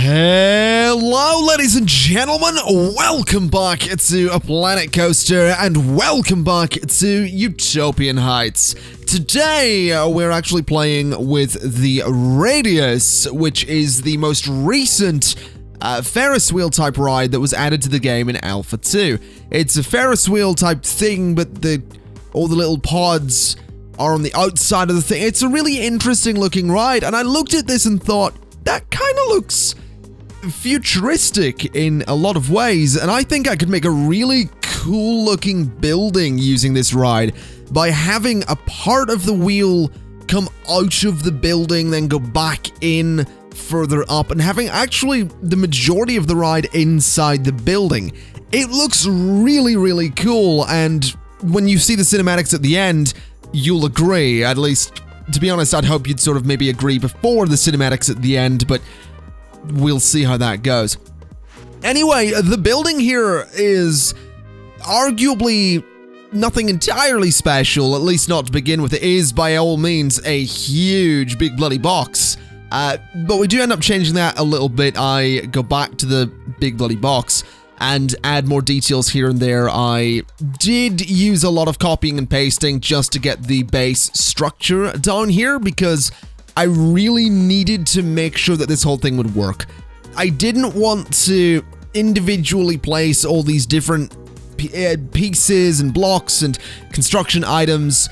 Hello, ladies and gentlemen, welcome back to A Planet Coaster, and welcome back to Utopian Heights. Today, we're actually playing with the Radius, which is the most recent Ferris wheel type ride that was added to the game in Alpha 2. It's a Ferris wheel type thing, but all the little pods are on the outside of the thing. It's a really interesting looking ride, and I looked at this and thought, that kind of looks futuristic in a lot of ways, and I think I could make a really cool looking building using this ride by having a part of the wheel come out of the building, then go back in further up, and having actually the majority of the ride inside the building. It looks really, really cool, and when you see the cinematics at the end, you'll agree. At least, to be honest, I'd hope you'd sort of maybe agree before the cinematics at the end, but we'll see how that goes. Anyway, the building here is arguably nothing entirely special, at least not to begin with. It is, by all means, a huge, big bloody box. But we do end up changing that a little bit. I go back to the big bloody box and add more details here and there. I did use a lot of copying and pasting just to get the base structure down here, because I really needed to make sure that this whole thing would work. I didn't want to individually place all these different pieces and blocks and construction items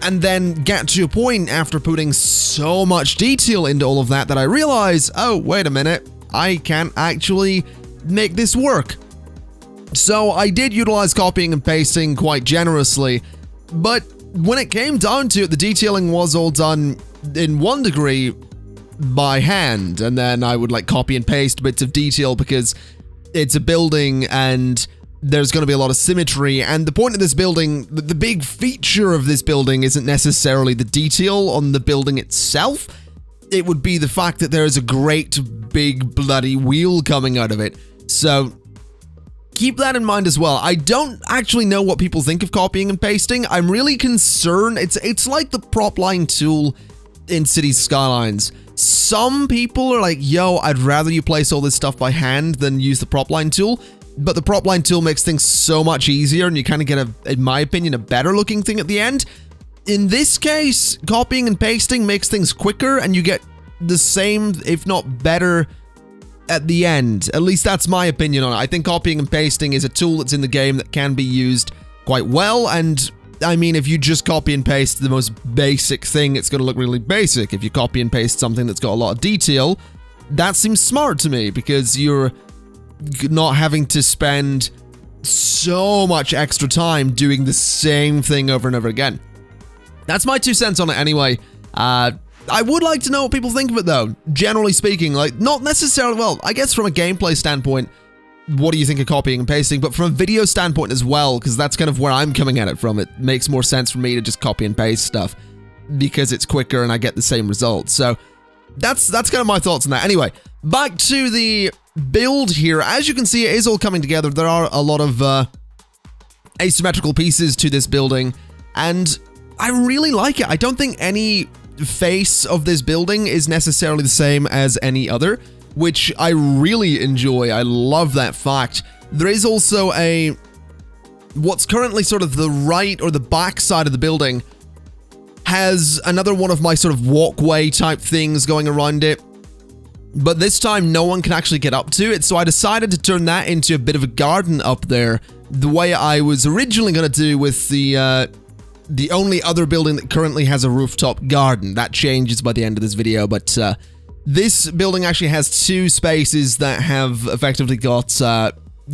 and then get to a point after putting so much detail into all of that I realize, oh, wait a minute, I can't actually make this work. So I did utilize copying and pasting quite generously, but when it came down to it, the detailing was all done in one degree by hand, and then I would like copy and paste bits of detail because it's a building and there's going to be a lot of symmetry. And the point of this building, the big feature of this building isn't necessarily the detail on the building itself. It would be the fact that there is a great big bloody wheel coming out of it. So keep that in mind as well. I don't actually know what people think of copying and pasting. I'm really concerned. It's like the prop line tool in Cities Skylines. Some people are like, yo, I'd rather you place all this stuff by hand than use the prop line tool. But the prop line tool makes things so much easier, and you kind of get, in my opinion, a better looking thing at the end. In this case, copying and pasting makes things quicker, and you get the same, if not better, at the end. At least that's my opinion on it. I think copying and pasting is a tool that's in the game that can be used quite well, and I mean, if you just copy and paste the most basic thing, it's going to look really basic. If you copy and paste something that's got a lot of detail, that seems smart to me, because you're not having to spend so much extra time doing the same thing over and over again. That's my 2 cents on it anyway. I would like to know what people think of it though. Generally speaking, like, not necessarily, well, I guess from a gameplay standpoint, what do you think of copying and pasting? But from a video standpoint as well, because that's kind of where I'm coming at it from. It makes more sense for me to just copy and paste stuff because it's quicker and I get the same results. So that's kind of my thoughts on that. Anyway, back to the build here. As you can see, it is all coming together. There are a lot of asymmetrical pieces to this building, and I really like it. I don't think any face of this building is necessarily the same as any other, which I really enjoy. I love that fact. There is also what's currently sort of the right or the back side of the building has another one of my sort of walkway type things going around it, but this time no one can actually get up to it, so I decided to turn that into a bit of a garden up there, the way I was originally going to do with the only other building that currently has a rooftop garden. That changes by the end of this video, but this building actually has 2 spaces that have effectively got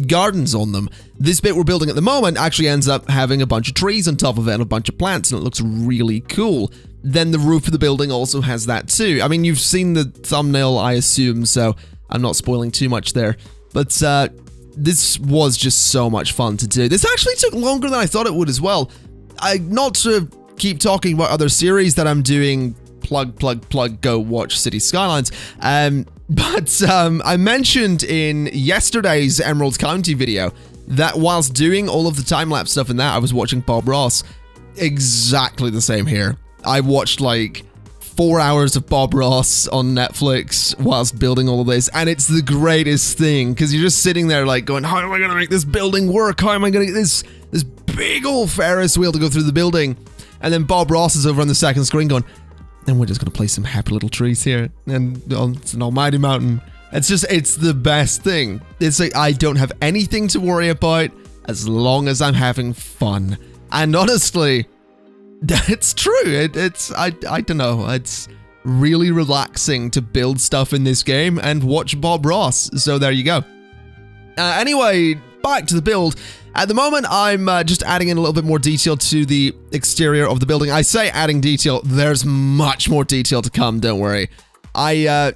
gardens on them. This bit we're building at the moment actually ends up having a bunch of trees on top of it and a bunch of plants, and it looks really cool. Then the roof of the building also has that too. I mean, you've seen the thumbnail, I assume, so I'm not spoiling too much there. But this was just so much fun to do. This actually took longer than I thought it would as well. Not to keep talking about other series that I'm doing, plug, go watch Cities Skylines. But I mentioned in yesterday's Emerald County video that whilst doing all of the time-lapse stuff in that, I was watching Bob Ross. Exactly the same here. I watched like 4 hours of Bob Ross on Netflix whilst building all of this, and it's the greatest thing, because you're just sitting there like going, how am I going to make this building work? How am I going to get this big old Ferris wheel to go through the building? And then Bob Ross is over on the second screen going, and we're just going to place some happy little trees here, and it's an almighty mountain. It's the best thing. It's like, I don't have anything to worry about as long as I'm having fun. And honestly, it's true. I don't know. It's really relaxing to build stuff in this game and watch Bob Ross. So there you go. Anyway, back to the build. At the moment, I'm just adding in a little bit more detail to the exterior of the building. I say adding detail. There's much more detail to come. Don't worry. I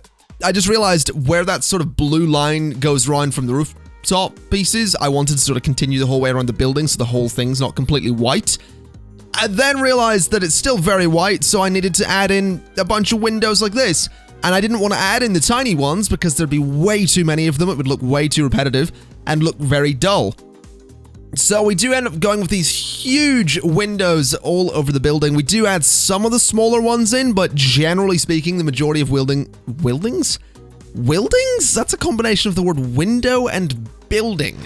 just realized where that sort of blue line goes around from the rooftop pieces. I wanted to sort of continue the whole way around the building so the whole thing's not completely white. I then realized that it's still very white, so I needed to add in a bunch of windows like this. And I didn't want to add in the tiny ones because there'd be way too many of them. It would look way too repetitive and look very dull. So we do end up going with these huge windows all over the building. We do add some of the smaller ones in, but generally speaking, the majority of Wildings? That's a combination of the word window and building.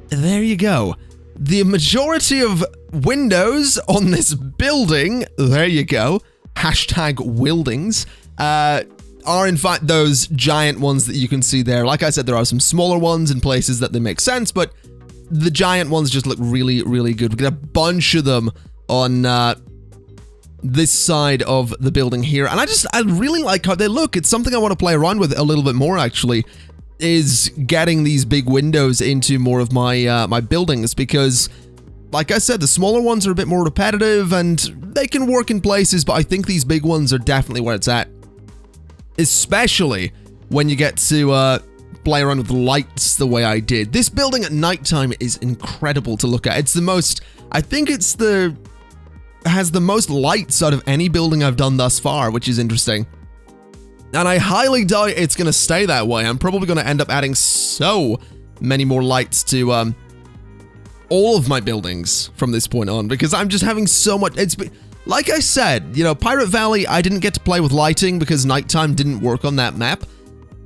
There you go. The majority of windows on this building, there you go, hashtag Wildings, are in fact those giant ones that you can see there. Like I said, there are some smaller ones in places that they make sense, but the giant ones just look really, really good. We get a bunch of them on this side of the building here, and I really like how they look. It's something I want to play around with a little bit more, actually, is getting these big windows into more of my my buildings, because, like I said, the smaller ones are a bit more repetitive, and they can work in places, but I think these big ones are definitely where it's at. Especially when you get to play around with the lights the way I did. This building at nighttime is incredible to look at. It's the most, I think it's has the most lights out of any building I've done thus far, which is interesting. And I highly doubt it's going to stay that way. I'm probably going to end up adding so many more lights to all of my buildings from this point on, because I'm just having so much. Like I said, you know, Pirate Valley, I didn't get to play with lighting because nighttime didn't work on that map.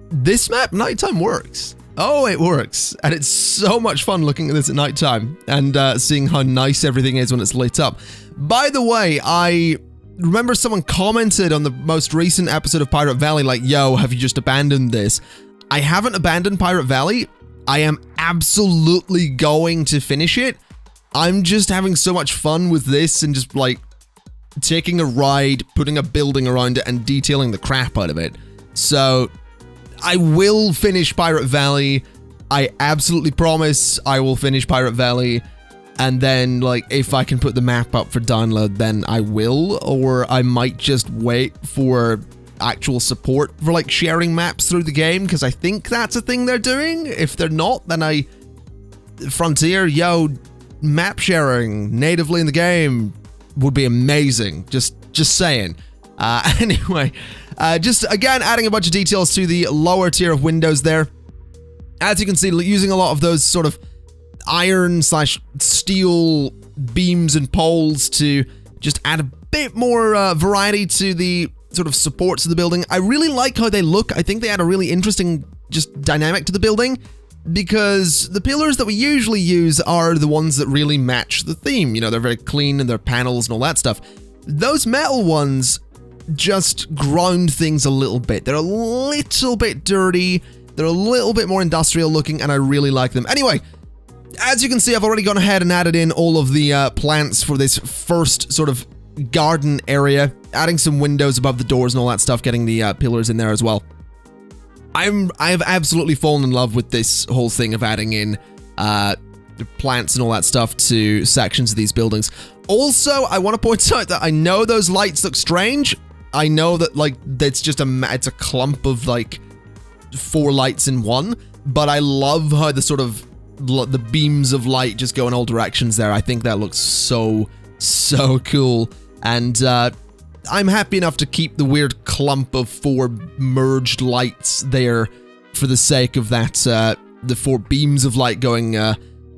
This map, nighttime works. Oh, it works. And it's so much fun looking at this at nighttime and seeing how nice everything is when it's lit up. By the way, I remember someone commented on the most recent episode of Pirate Valley, like, yo, have you just abandoned this? I haven't abandoned Pirate Valley. I am absolutely going to finish it. I'm just having so much fun with this and just, like, taking a ride, putting a building around it, and detailing the crap out of it. So I will finish Pirate Valley. I absolutely promise I will finish Pirate Valley. And then, like, if I can put the map up for download, then I will. Or I might just wait for actual support for, like, sharing maps through the game, because I think that's a thing they're doing. If they're not, then Frontier, yo, map sharing natively in the game would be amazing. Just saying. Anyway, just again adding a bunch of details to the lower tier of windows there. As you can see, using a lot of those sort of iron/steel beams and poles to just add a bit more variety to the sort of supports of the building. I really like how they look. I think they add a really interesting just dynamic to the building, because the pillars that we usually use are the ones that really match the theme. You know, they're very clean and their panels and all that stuff. Those metal ones just ground things a little bit. They're a little bit dirty. They're a little bit more industrial looking, and I really like them. Anyway, as you can see, I've already gone ahead and added in all of the plants for this first sort of garden area, adding some windows above the doors and all that stuff, getting the pillars in there as well. I've absolutely fallen in love with this whole thing of adding in plants and all that stuff to sections of these buildings. Also, I want to point out that I know those lights look strange. I know that, like, it's just it's a clump of, like, 4 lights in one, but I love how the sort of the beams of light just go in all directions there. I think that looks so cool, and I'm happy enough to keep the weird clump of 4 merged lights there for the sake of that, the 4 beams of light going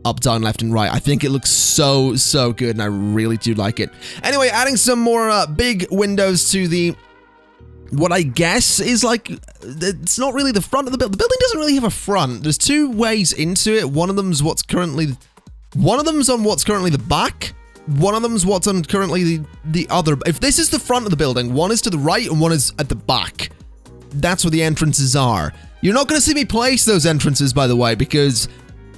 up, down, left, and right. I think it looks so good, and I really do like it. Anyway, adding some more big windows to the what I guess is like, it's not really the front of the building. The building doesn't really have a front. There's two ways into it. One of them's on what's currently the back. One of them's what's on currently the other. If this is the front of the building, one is to the right and one is at the back. That's where the entrances are. You're not going to see me place those entrances, by the way, because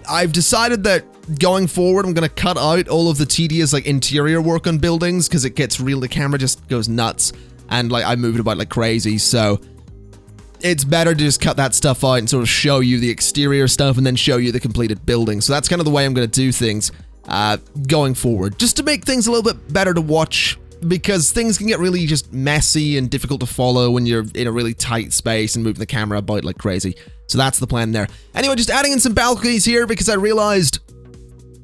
I've decided that going forward, I'm going to cut out all of the tedious like interior work on buildings because it gets real. The camera just goes nuts and like I move it about like crazy. So it's better to just cut that stuff out and sort of show you the exterior stuff and then show you the completed building. So that's kind of the way I'm going to do things going forward, just to make things a little bit better to watch, because things can get really just messy and difficult to follow when you're in a really tight space and moving the camera about like crazy. So that's the plan there. Anyway, just adding in some balconies here because I realized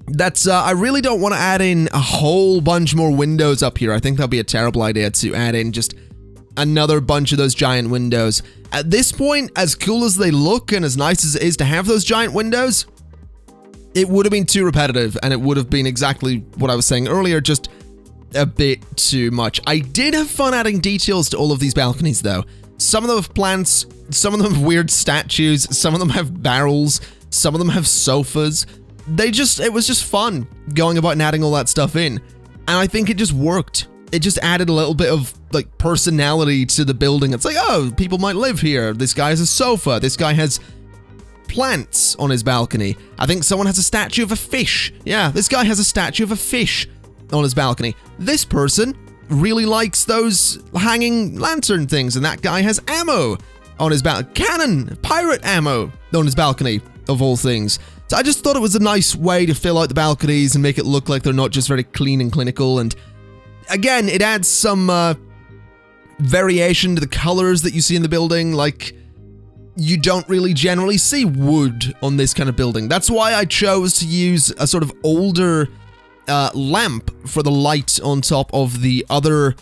that I really don't want to add in a whole bunch more windows up here. I think that'll be a terrible idea to add in just another bunch of those giant windows. At this point, as cool as they look and as nice as it is to have those giant windows, it would have been too repetitive and it would have been exactly what I was saying earlier, just a bit too much. I did have fun adding details to all of these balconies though. Some of them have plants, some of them have weird statues, some of them have barrels, some of them have sofas. It was just fun going about and adding all that stuff in. And I think it just worked. It just added a little bit of like personality to the building. It's like, oh, people might live here. This guy has a sofa. This guy has plants on his balcony. I think someone has a statue of a fish. Yeah, this guy has a statue of a fish on his balcony. This person really likes those hanging lantern things, and that guy has ammo on his balcony. Cannon, pirate ammo on his balcony, of all things. So I just thought it was a nice way to fill out the balconies and make it look like they're not just very clean and clinical. And again, it adds some variation to the colors that you see in the building. Like, you don't really generally see wood on this kind of building. That's why I chose to use a sort of older lamp for the light on top of the other,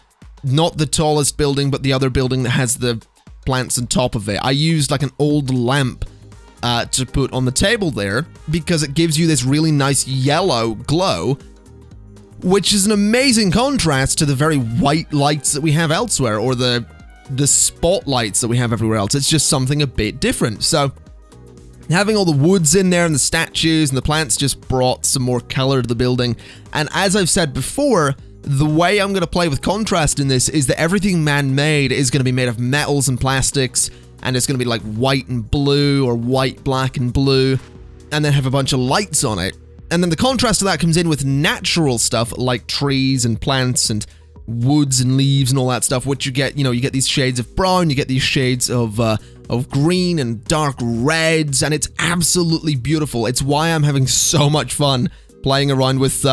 not the tallest building, but the other building that has the plants on top of it. I used like an old lamp to put on the table there because it gives you this really nice yellow glow, which is an amazing contrast to the very white lights that we have elsewhere, or the spotlights that we have everywhere else. It's just something a bit different. So having all the woods in there and the statues and the plants just brought some more color to the building. And as I've said before, the way I'm going to play with contrast in this is that everything man-made is going to be made of metals and plastics, and it's going to be like white and blue or white, black and blue, and then have a bunch of lights on it. And then the contrast to that comes in with natural stuff like trees and plants and woods and leaves and all that stuff, which you get these shades of brown, you get these shades of green and dark reds, and it's absolutely beautiful. It's why I'm having so much fun playing around with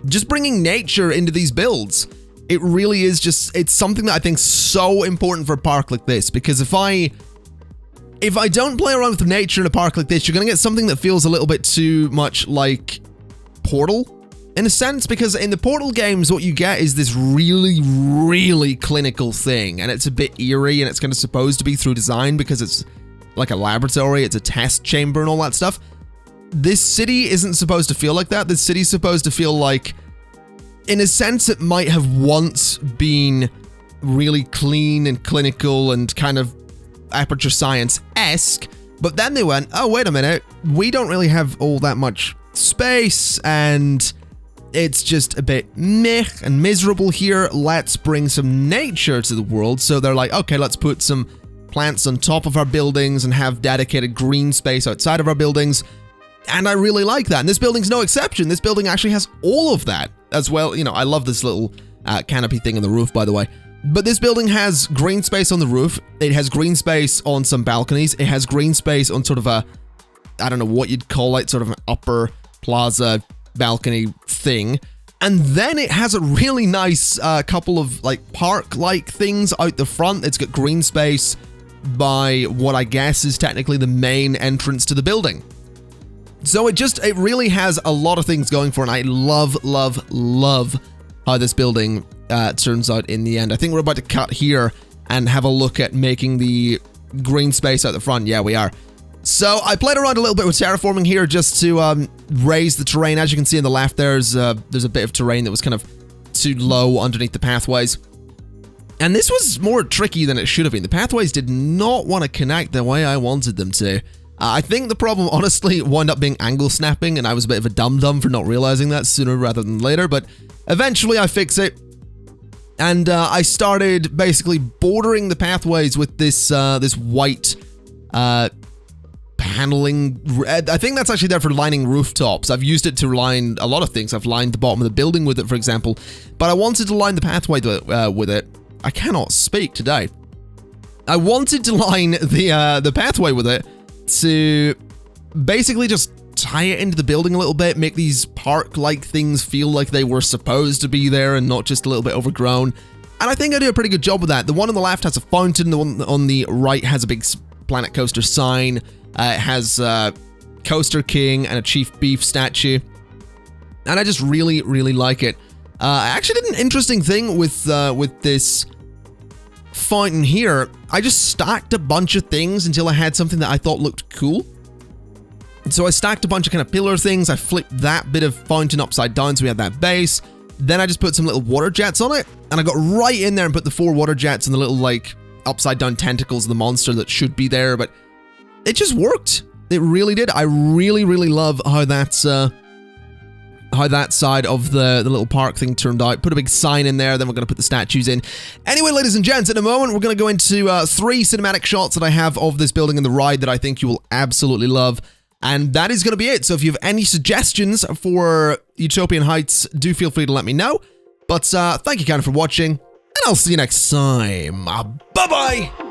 just bringing nature into these builds. It really is it's something that I think is so important for a park like this, because if I don't play around with nature in a park like this, you're going to get something that feels a little bit too much like Portal, in a sense, because in the Portal games, what you get is this really, really clinical thing, and it's a bit eerie, and it's kind of supposed to be through design because it's like a laboratory, it's a test chamber and all that stuff. This city isn't supposed to feel like that. This city's supposed to feel like, in a sense, it might have once been really clean and clinical and kind of Aperture Science-esque, but then they went, oh, wait a minute, we don't really have all that much space, and it's just a bit meh and miserable here. Let's bring some nature to the world. So they're like, okay, let's put some plants on top of our buildings and have dedicated green space outside of our buildings. And I really like that. And this building's no exception. This building actually has all of that as well. You know, I love this little canopy thing on the roof, by the way. But this building has green space on the roof. It has green space on some balconies. It has green space on sort of a, I don't know what you'd call it, sort of an upper plaza balcony thing. And then it has a really nice couple of like park-like things out the front. It's got green space by what I guess is technically the main entrance to the building. So it really has a lot of things going for it, and I love, love, love how this building turns out in the end. I think we're about to cut here and have a look at making the green space out the front. Yeah, we are. So I played around a little bit with terraforming here just to raise the terrain. As you can see on the left, there's a bit of terrain that was kind of too low underneath the pathways. And this was more tricky than it should have been. The pathways did not want to connect the way I wanted them to. I think the problem, honestly, wound up being angle snapping, and I was a bit of a dum-dum for not realizing that sooner rather than later, but eventually I fix it. And I started basically bordering the pathways with this this white paneling. I think that's actually there for lining rooftops. I've used it to line a lot of things. I've lined the bottom of the building with it, for example. But I wanted to line the pathway with it. I cannot speak today. I wanted to line the pathway with it to basically just tie it into the building a little bit, make these park-like things feel like they were supposed to be there and not just a little bit overgrown. And I think I do a pretty good job with that. The one on the left has a fountain, the one on the right has a big Planet Coaster sign. It has Coaster King and a Chief Beef statue. And I just really, really like it. I actually did an interesting thing with this fountain here. I just stacked a bunch of things until I had something that I thought looked cool. So I stacked a bunch of kind of pillar things. I flipped that bit of fountain upside down so we had that base. Then I just put some little water jets on it. And I got right in there and put the 4 water jets and the little like upside down tentacles of the monster that should be there. But it just worked. It really did. I really, really love how that's how that side of the little park thing turned out. Put a big sign in there, then we're going to put the statues in. Anyway, ladies and gents, in a moment, we're going to go into 3 cinematic shots that I have of this building and the ride that I think you will absolutely love. And that is going to be it. So if you have any suggestions for Utopian Heights, do feel free to let me know. But thank you kind of for watching, and I'll see you next time. Bye-bye!